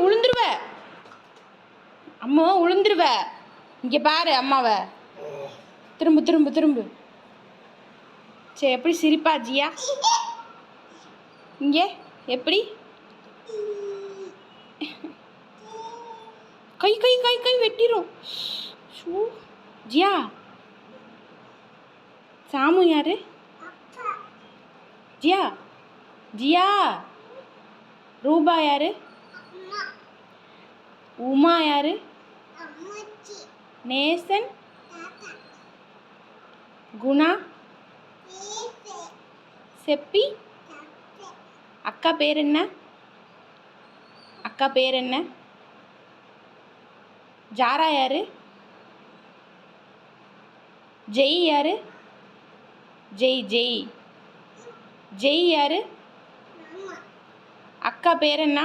உளுந்துருவ. அம்மா உளுந்துருவ. இங்கே பாரு அம்மாவை. திரும்பு திரும்பு திரும்பு. சரி, எப்படி சிரிப்பா ஜியா? இங்கே எப்படி? கை கை கை கை வெட்டிரும். ஜியா, சாமு யாரு? ஜியா ஜியா, ரூபா யாரு? உமா யாரு? நேசன், குணா, செப்பி. அக்கா பேர் என்ன? அக்கா பேர் என்ன? ஜாரா யாரு? ஜெய் யாரு? ஜெய் ஜெய். ஜெய் யாரு? அக்கா பேர் என்ன?